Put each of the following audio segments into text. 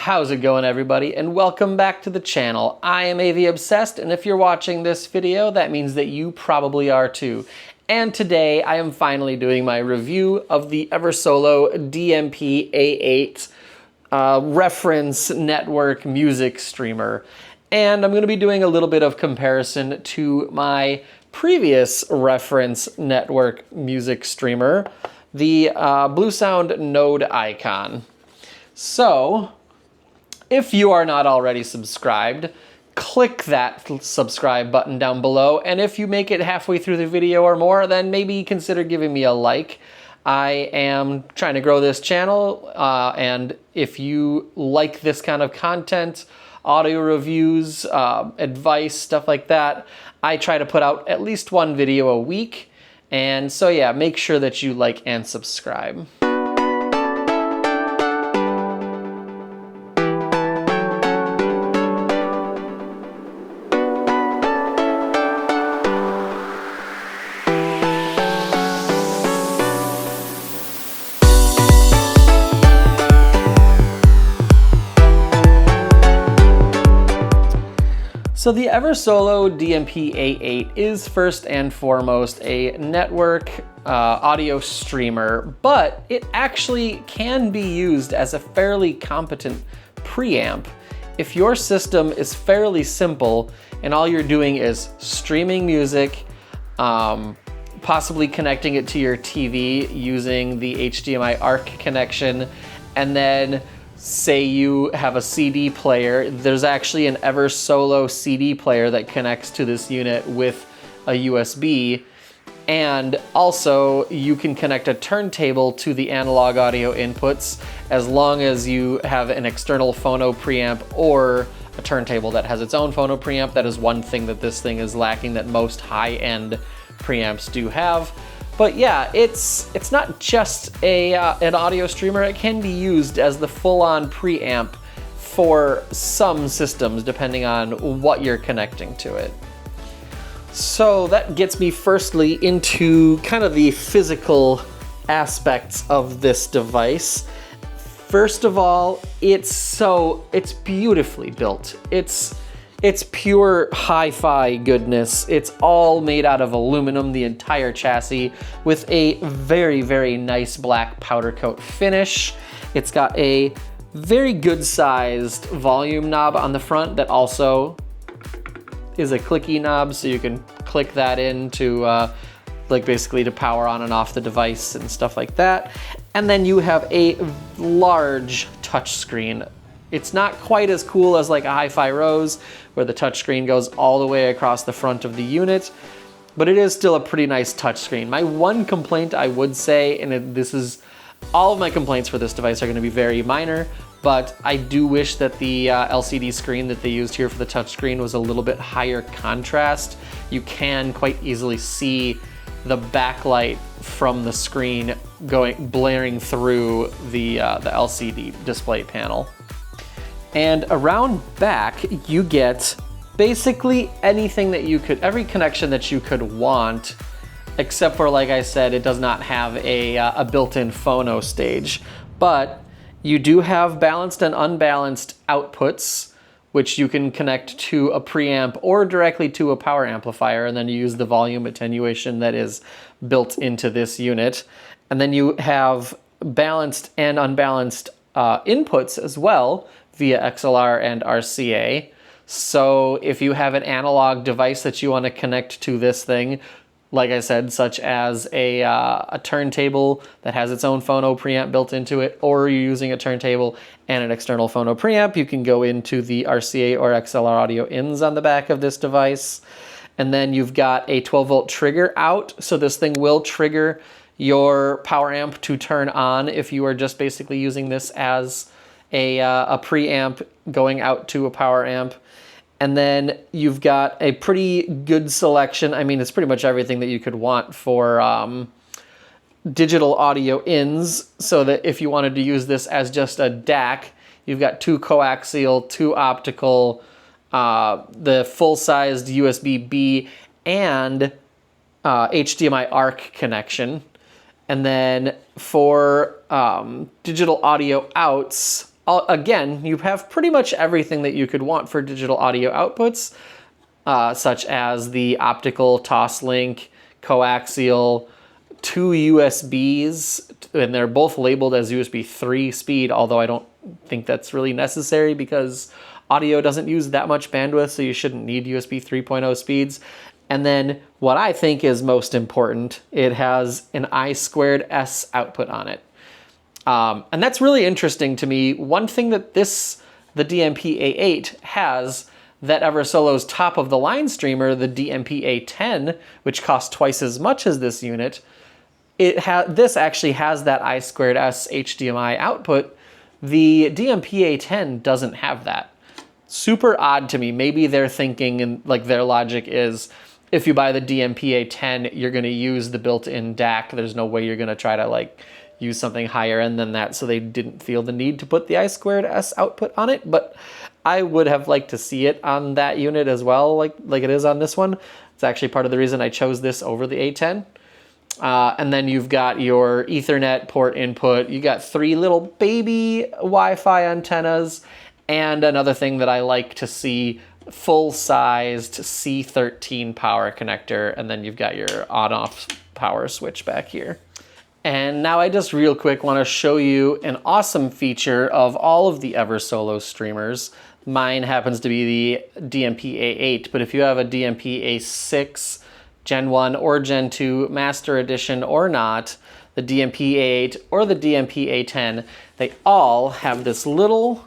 How's it going, everybody, and welcome back to the channel. I am AV Obsessed, and if you're watching this video, that means that you probably are too. And today I am finally doing my review of the Eversolo DMP-A8 reference network music streamer. And I'm going to be doing a little bit of comparison to my previous reference network music streamer, the Bluesound Node Icon. So, if you are not already subscribed, click that subscribe button down below, and if you make it halfway through the video or more, then maybe consider giving me a like. I am trying to grow this channel, and if you like this kind of content, audio reviews, advice, stuff like that, I try to put out at least one video a week, and so yeah, make sure that you like and subscribe. So the Eversolo DMP-A8 is first and foremost a network audio streamer, but it actually can be used as a fairly competent preamp if your system is fairly simple and all you're doing is streaming music, possibly connecting it to your TV using the HDMI ARC connection, and then say you have a CD player. There's actually an Eversolo CD player that connects to this unit with a USB, and also you can connect a turntable to the analog audio inputs as long as you have an external phono preamp or a turntable that has its own phono preamp. That is one thing that this thing is lacking that most high-end preamps do have. But yeah, it's not just an audio streamer. It can be used as the full-on preamp for some systems, depending on what you're connecting to it. So that gets me firstly into kind of the physical aspects of this device. First of all, it's beautifully built. It's pure hi-fi goodness. It's all made out of aluminum, the entire chassis, with a very, very nice black powder coat finish. It's got a very good sized volume knob on the front that also is a clicky knob, so you can click that in to like basically to power on and off the device and stuff like that. And then you have a large touch screen. It's not quite as cool as like a Hi-Fi Rose, where the touchscreen goes all the way across the front of the unit, but it is still a pretty nice touchscreen. My one complaint I would say, and this is, all of my complaints for this device are going to be very minor, but I do wish that the LCD screen that they used here for the touchscreen was a little bit higher contrast. You can quite easily see the backlight from the screen blaring through the LCD display panel. And around back, you get basically anything that you could, every connection that you could want, except for, like I said, it does not have a built-in phono stage. But you do have balanced and unbalanced outputs, which you can connect to a preamp or directly to a power amplifier, and then you use the volume attenuation that is built into this unit. And then you have balanced and unbalanced inputs as well, via XLR and RCA. So if you have an analog device that you want to connect to this thing, like I said, such as a turntable that has its own phono preamp built into it, or you're using a turntable and an external phono preamp, you can go into the RCA or XLR audio ins on the back of this device. And then you've got a 12-volt trigger out, so this thing will trigger your power amp to turn on if you are just basically using this as a preamp going out to a power amp. And then you've got a pretty good selection. I mean, it's pretty much everything that you could want for digital audio ins, so that if you wanted to use this as just a DAC, you've got 2 coaxial, 2 optical, the full-sized USB-B, and HDMI ARC connection. And then for digital audio outs, again, you have pretty much everything that you could want for digital audio outputs, such as the optical toslink, coaxial, 2 USBs, and they're both labeled as USB 3 speed, although I don't think that's really necessary because audio doesn't use that much bandwidth, so you shouldn't need USB 3.0 speeds. And then what I think is most important, it has an I2S output on it. And that's really interesting to me. One thing that the DMP-A8 has that Eversolo's top of the line streamer, the DMP-A10, which costs twice as much as this unit, this actually has that I2S HDMI output. The DMP-A10 doesn't have that. Super odd to me. Maybe they're thinking, and like their logic is, if you buy the DMP-A10, you're going to use the built-in DAC. There's no way you're going to try to like use something higher end than that, so they didn't feel the need to put the I2S output on it. But I would have liked to see it on that unit as well, like it is on this one. It's actually part of the reason I chose this over the A10. And then you've got your Ethernet port input. You got 3 little baby Wi-Fi antennas, and another thing that I like to see, full-sized C13 power connector, and then you've got your on-off power switch back here. And now I just real quick want to show you an awesome feature of all of the Eversolo streamers. Mine happens to be the DMP-A8, but if you have a DMP-A6, Gen 1 or Gen 2 Master Edition or not, the DMP-A8 or the DMP-A10, they all have this little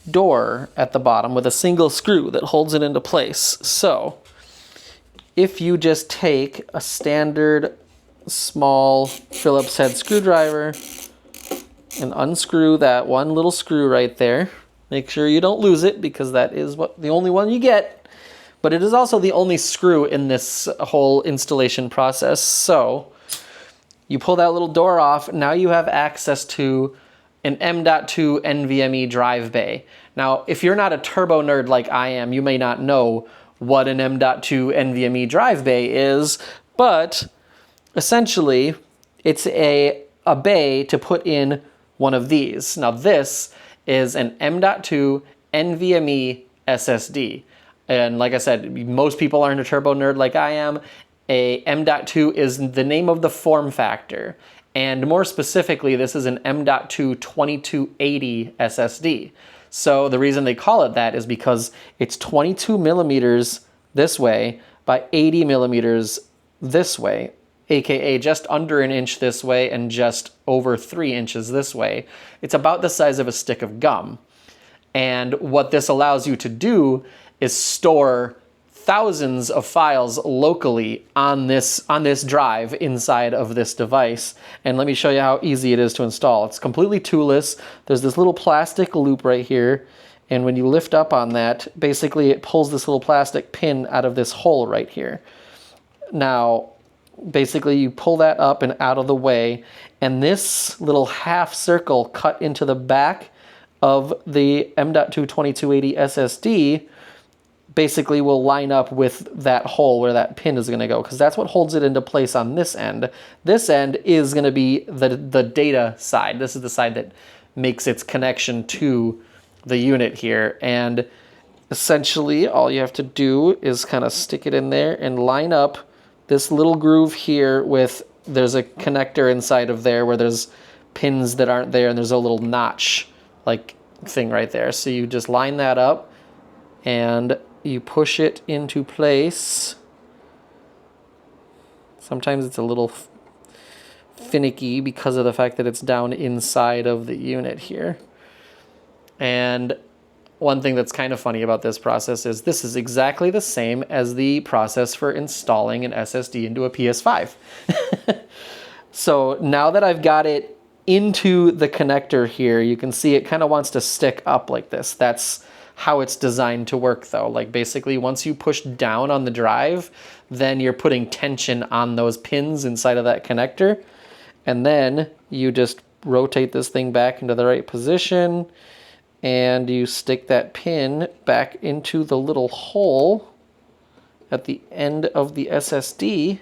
door at the bottom with a single screw that holds it into place. So if you just take a standard small Phillips head screwdriver and unscrew that one little screw right there, make sure you don't lose it because that is the only one you get, but it is also the only screw in this whole installation process. So you pull that little door off, now you have access to an M.2 NVMe drive bay. Now, if you're not a turbo nerd like I am, you may not know what an M.2 NVMe drive bay is, but essentially it's a bay to put in one of these. Now this is an M.2 NVMe SSD. And like I said, most people aren't a turbo nerd like I am. A M.2 is the name of the form factor. And more specifically, this is an M.2 2280 SSD. So the reason they call it that is because it's 22 millimeters this way by 80 millimeters this way, aka just under an inch this way and just over 3 inches this way. It's about the size of a stick of gum. And what this allows you to do is store thousands of files locally on this drive inside of this device. And let me show you how easy it is to install. It's completely toolless. There's this little plastic loop right here, and when you lift up on that, basically it pulls this little plastic pin out of this hole right here. Now, basically you pull that up and out of the way, and this little half circle cut into the back of the M.2 2280 SSD basically will line up with that hole where that pin is going to go, because that's what holds it into place on this end. This end is going to be the data side. This is the side that makes its connection to the unit here. And essentially all you have to do is kind of stick it in there and line up this little groove here with, there's a connector inside of there where there's pins that aren't there, and there's a little notch like thing right there. So you just line that up and you push it into place. Sometimes it's a little finicky because of the fact that it's down inside of the unit here. And one thing that's kind of funny about this process is this is exactly the same as the process for installing an SSD into a PS5. So now that I've got it into the connector here, you can see it kind of wants to stick up like this. That's how it's designed to work though. Like basically once you push down on the drive, then you're putting tension on those pins inside of that connector. And then you just rotate this thing back into the right position, and you stick that pin back into the little hole at the end of the SSD,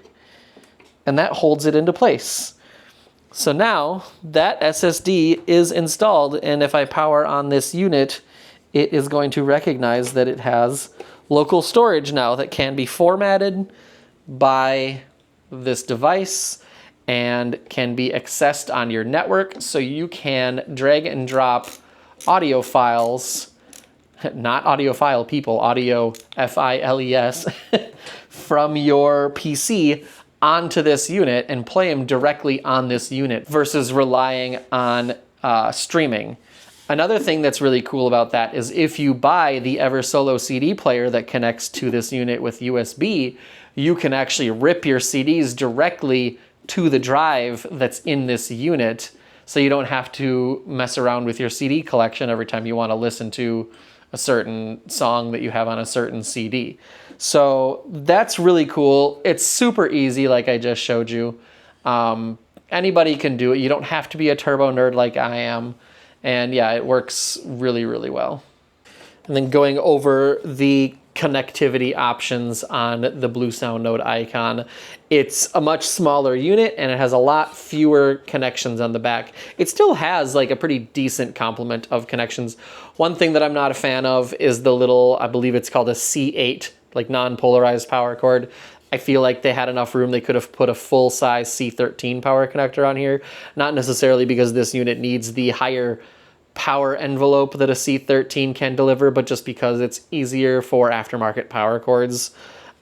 and that holds it into place. So now that SSD is installed, and if I power on this unit, it is going to recognize that it has local storage now that can be formatted by this device and can be accessed on your network. So you can drag and drop audio files, not audiophile people, audio F-I-L-E-S, from your PC onto this unit and play them directly on this unit versus relying on streaming. Another thing that's really cool about that is if you buy the Eversolo CD player that connects to this unit with USB, you can actually rip your CDs directly to the drive that's in this unit, so you don't have to mess around with your CD collection every time you want to listen to a certain song that you have on a certain CD. So that's really cool. It's super easy, like I just showed you. Anybody can do it. You don't have to be a turbo nerd like I am. And yeah, it works really, really well. And then going over the connectivity options on the Bluesound Node Icon, it's a much smaller unit and it has a lot fewer connections on the back. It still has like a pretty decent complement of connections. One thing that I'm not a fan of is the little, I believe it's called a C8, like non-polarized power cord. I feel like they had enough room. They could have put a full-size C13 power connector on here. Not necessarily because this unit needs the higher power envelope that a C13 can deliver, but just because it's easier for aftermarket power cords.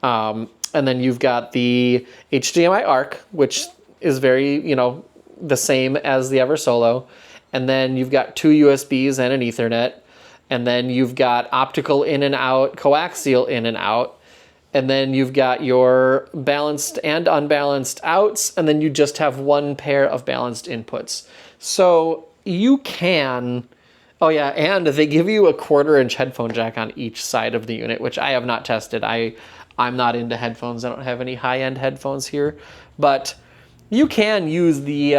And then you've got the HDMI ARC, which is very, the same as the Eversolo. And then you've got two USBs and an Ethernet. And then you've got optical in and out, coaxial in and out. And then you've got your balanced and unbalanced outs, and then you just have one pair of balanced inputs. So you can, oh yeah, and they give you a 1/4-inch headphone jack on each side of the unit, which I have not tested. I'm not into headphones. I don't have any high-end headphones here, but you can use the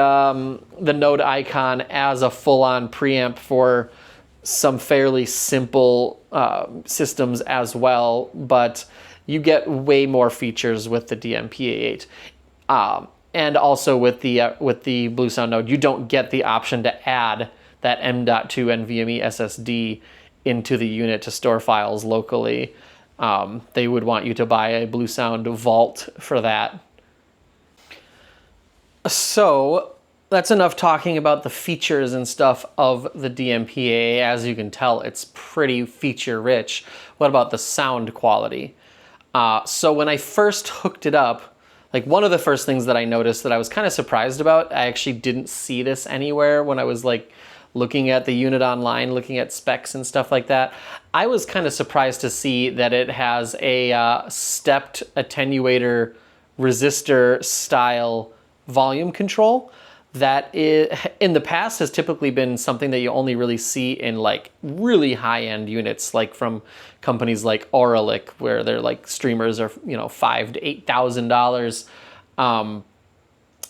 Node Icon as a full-on preamp for some fairly simple systems as well, but you get way more features with the DMP-A8. And also with the Bluesound Node, you don't get the option to add that M.2 NVMe SSD into the unit to store files locally. They would want you to buy a Bluesound Vault for that. So that's enough talking about the features and stuff of the DMP-A. As you can tell, it's pretty feature rich. What about the sound quality? So when I first hooked it up, like one of the first things that I noticed that I was kind of surprised about, I actually didn't see this anywhere when I was like looking at the unit online, looking at specs and stuff like that. I was kind of surprised to see that it has a stepped attenuator resistor style volume control that in the past has typically been something that you only really see in like really high-end units, like from companies like Auralic, where their like streamers are, $5,000 to $8,000.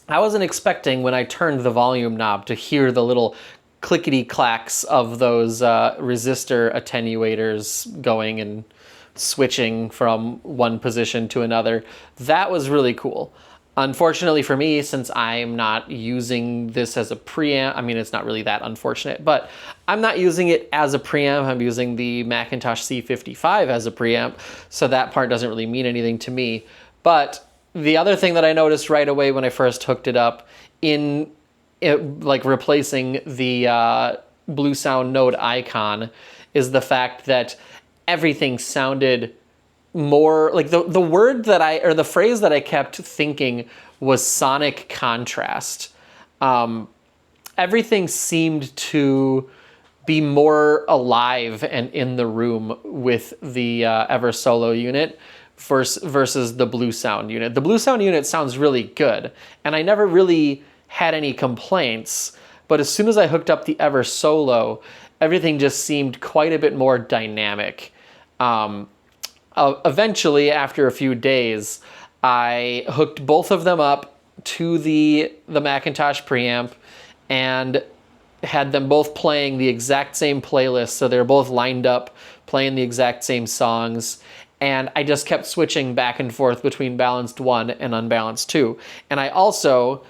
I wasn't expecting when I turned the volume knob to hear the little clickety clacks of those resistor attenuators going and switching from one position to another. That was really cool. Unfortunately for me, since I'm not using this as a preamp, I mean, it's not really that unfortunate, but I'm not using it as a preamp. I'm using the Macintosh C55 as a preamp, so that part doesn't really mean anything to me. But the other thing that I noticed right away when I first hooked it up like replacing the Bluesound Node Icon is the fact that everything sounded more like the word that or the phrase that I kept thinking was sonic contrast. Everything seemed to be more alive and in the room with the Eversolo unit versus the Bluesound unit. The Bluesound unit sounds really good, and I never really had any complaints, but as soon as I hooked up the Eversolo, everything just seemed quite a bit more dynamic. Eventually, after a few days, I hooked both of them up to the Macintosh preamp and had them both playing the exact same playlist, so they're both lined up playing the exact same songs, and I just kept switching back and forth between balanced 1 and unbalanced 2. And I also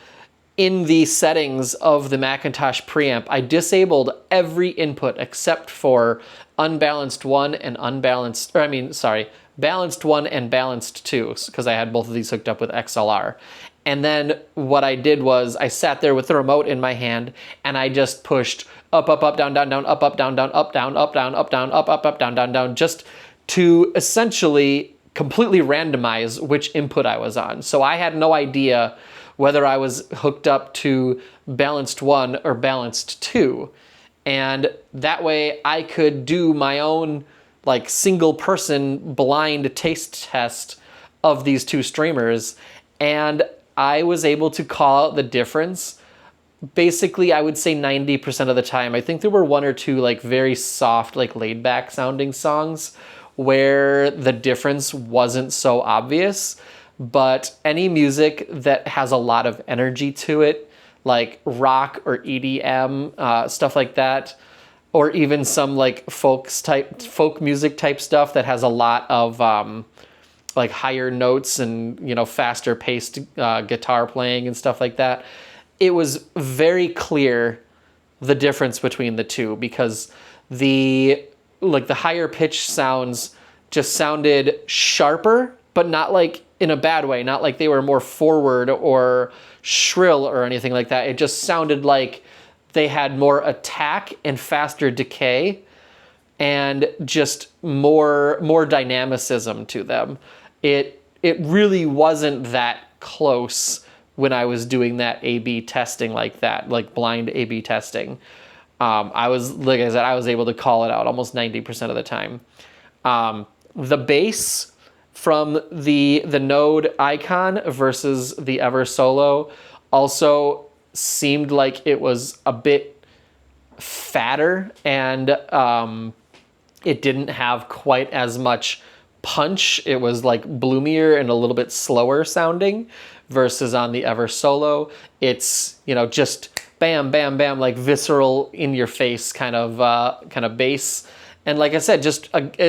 in the settings of the Macintosh preamp, I disabled every input except for unbalanced 1 and balanced 1 and balanced 2, because I had both of these hooked up with XLR. And then what I did was I sat there with the remote in my hand and I just pushed up, up, up, down, down, down, up, up, down, down, up, down, up, down, up, down, up, up, up, down, down, down, just to essentially completely randomize which input I was on. So I had no idea whether I was hooked up to balanced 1 or balanced 2. And that way I could do my own like single person blind taste test of these two streamers. And I was able to call out the difference. Basically, I would say 90% of the time. I think there were one or two like very soft, like laid back sounding songs where the difference wasn't so obvious. But any music that has a lot of energy to it, like rock or EDM, stuff like that, or even some like folk music type stuff that has a lot of like higher notes and, you know, faster paced guitar playing and stuff like that. It was very clear the difference between the two, because the higher pitched sounds just sounded sharper, but not like in a bad way, not like they were more forward or shrill or anything like that. It just sounded like they had more attack and faster decay and just more dynamicism to them. It really wasn't that close when I was doing that A/B testing like that, like blind A/B testing. I was, like I said, I was able to call it out almost 90% of the time. The bass from the Node Icon versus the Eversolo also seemed like it was a bit fatter, and it didn't have quite as much punch. It was like bloomier and a little bit slower sounding, versus on the Eversolo, it's, you know, just bam, bam, bam, like visceral, in your face kind of bass. And like I said, just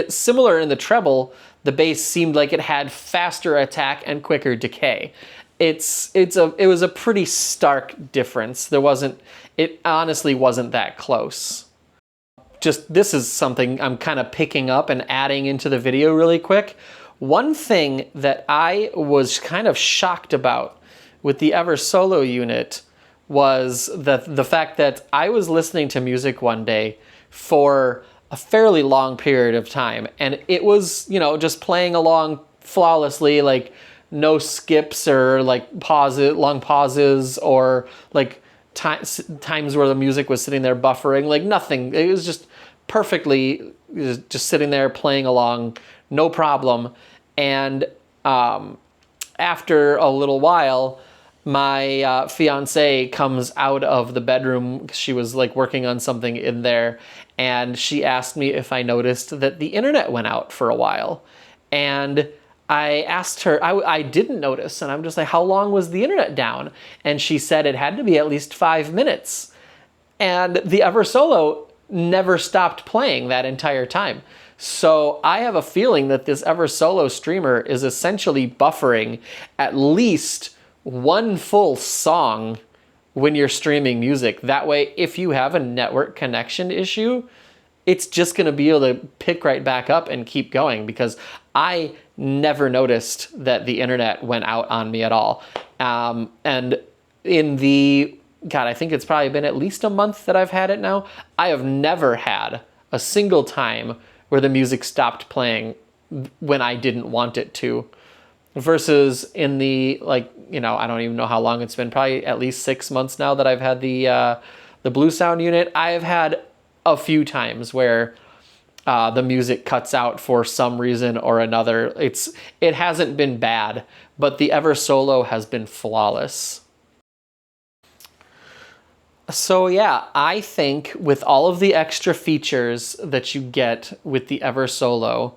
similar in the treble, the bass seemed like it had faster attack and quicker decay. It was a pretty stark difference. It honestly wasn't that close. Just, this is something I'm kind of picking up and adding into the video really quick. One thing that I was kind of shocked about with the Eversolo unit was the fact that I was listening to music one day for a fairly long period of time, and it was, you know, just playing along flawlessly, like no skips or like long pauses, or like times where the music was sitting there buffering, like nothing. It was just perfectly just sitting there playing along, no problem. And after a little while, my fiance comes out of the bedroom. She was like working on something in there, and she asked me if I noticed that the internet went out for a while. And I asked her, I didn't notice, and I'm just like, how long was the internet down? And she said it had to be at least 5 minutes. And the Eversolo never stopped playing that entire time. So I have a feeling that this Eversolo streamer is essentially buffering at least one full song when you're streaming music. That way, if you have a network connection issue, it's just going to be able to pick right back up and keep going, because I never noticed that the internet went out on me at all. And in I think it's probably been at least a month that I've had it now. I have never had a single time where the music stopped playing when I didn't want it to. Versus in the, like, you know, I don't even know how long it's been, probably at least 6 months now that I've had the Bluesound unit. I have had a few times where the music cuts out for some reason or another. It hasn't been bad, but the Eversolo has been flawless. So yeah, I think with all of the extra features that you get with the Eversolo,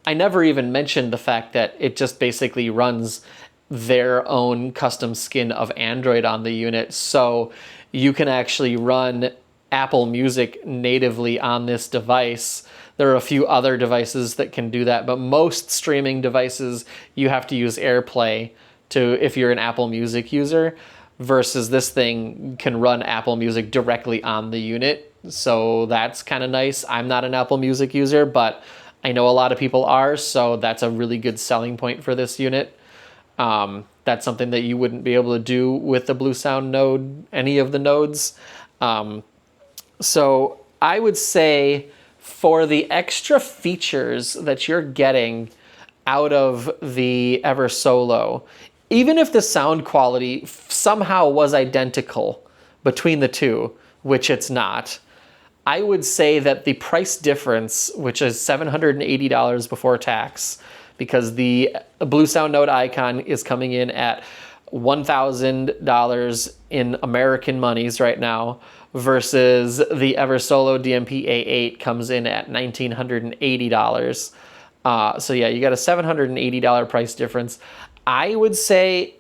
I never even mentioned the fact that it just basically runs their own custom skin of Android on the unit. So you can actually run Apple Music natively on this device. There are a few other devices that can do that, but most streaming devices, you have to use AirPlay if you're an Apple Music user. versus this thing can run Apple Music directly on the unit. So that's kind of nice. I'm not an Apple Music user, but I know a lot of people are, so that's a really good selling point for this unit. That's something that you wouldn't be able to do with the Bluesound Node, any of the nodes. So I would say for the extra features that you're getting out of the Eversolo, even if the sound quality somehow was identical between the two, which it's not, I would say that the price difference, which is $780 before tax, because the Bluesound Node Icon is coming in at $1,000 in American monies right now, versus the Eversolo DMP-A8 comes in at $1,980. So yeah, you got a $780 price difference. I would say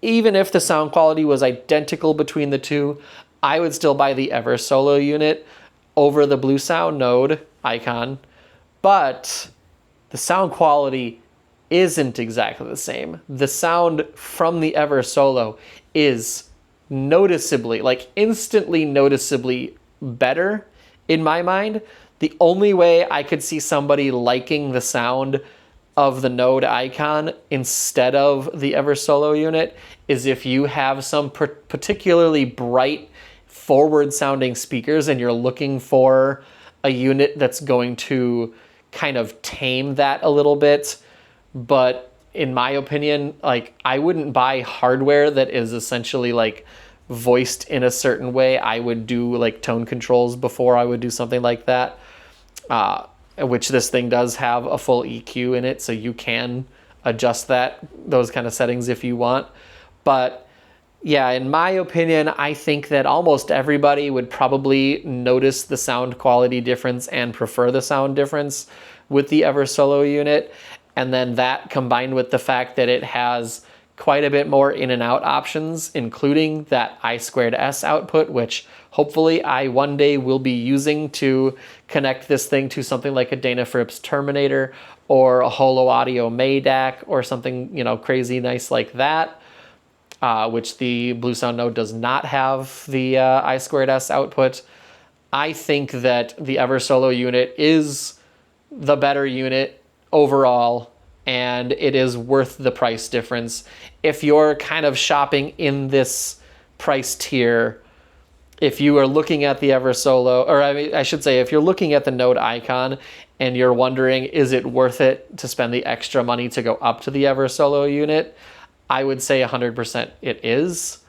even if the sound quality was identical between the two, I would still buy the Eversolo unit over the Bluesound Node Icon, but the sound quality isn't exactly the same. The sound from the Eversolo is noticeably, like instantly noticeably better in my mind. The only way I could see somebody liking the sound of the Node Icon instead of the Eversolo unit is if you have some particularly bright forward sounding speakers and you're looking for a unit that's going to kind of tame that a little bit. But in my opinion, like, I wouldn't buy hardware that is essentially like voiced in a certain way. I would do like tone controls before I would do something like that, which this thing does have a full EQ in it, so you can adjust those kind of settings if you want. But yeah, in my opinion, I think that almost everybody would probably notice the sound quality difference and prefer the sound difference with the Eversolo unit. And then that combined with the fact that it has quite a bit more in and out options, including that I2S output, which hopefully I one day will be using to connect this thing to something like a Dana Fripp's Terminator or a Holo Audio Maydac or something, you know, crazy nice like that. Which the Bluesound Node does not have the I2S output. I think that the Eversolo unit is the better unit overall, and it is worth the price difference. If you're kind of shopping in this price tier, if you are looking at the Eversolo, or I should say, if you're looking at the Node Icon and you're wondering, is it worth it to spend the extra money to go up to the Eversolo unit? I would say 100% it is.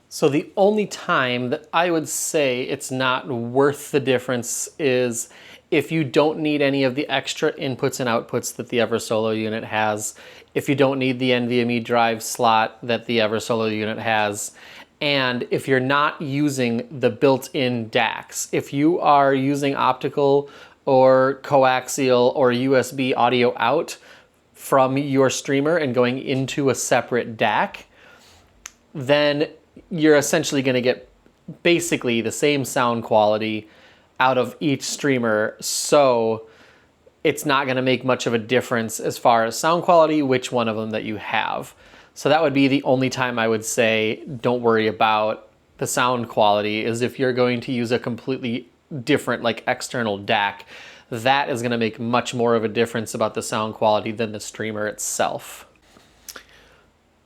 So the only time that I would say it's not worth the difference is if you don't need any of the extra inputs and outputs that the Eversolo unit has, if you don't need the NVMe drive slot that the Eversolo unit has, and if you're not using the built-in DACs. If you are using optical or coaxial or USB audio out from your streamer and going into a separate DAC, then you're essentially going to get basically the same sound quality out of each streamer. So it's not going to make much of a difference as far as sound quality, which one of them that you have. So that would be the only time I would say don't worry about the sound quality, is if you're going to use a completely different like external DAC. That is going to make much more of a difference about the sound quality than the streamer itself.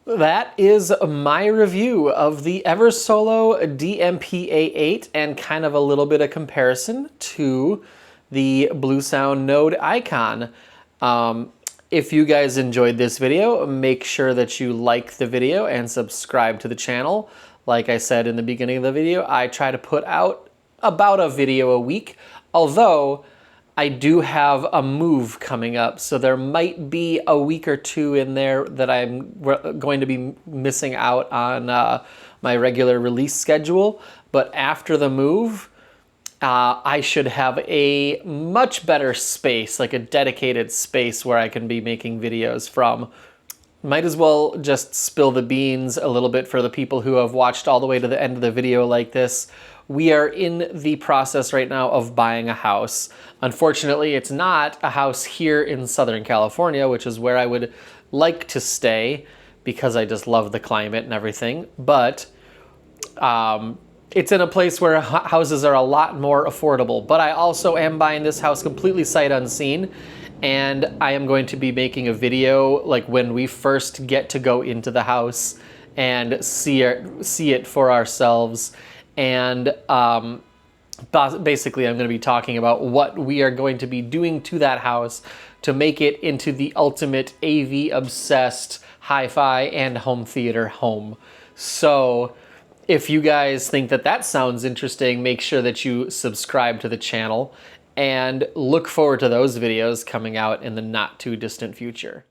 That is my review of the Eversolo DMP-A8 and kind of a little bit of comparison to the Bluesound Node Icon. If you guys enjoyed this video, make sure that you like the video and subscribe to the channel. Like I said in the beginning of the video, I try to put out about a video a week, although I do have a move coming up, so there might be a week or two in there that I'm going to be missing out on my regular release schedule. But after the move, I should have a much better space, like a dedicated space where I can be making videos from. Might as well just spill the beans a little bit for the people who have watched all the way to the end of the video like this. We are in the process right now of buying a house. Unfortunately, it's not a house here in Southern California, which is where I would like to stay, because I just love the climate and everything. But it's in a place where houses are a lot more affordable. But I also am buying this house completely sight unseen, and I am going to be making a video like when we first get to go into the house and see it for ourselves. And basically I'm going to be talking about what we are going to be doing to that house to make it into the ultimate AV obsessed hi-fi and home theater home. So if you guys think that that sounds interesting, make sure that you subscribe to the channel and look forward to those videos coming out in the not too distant future.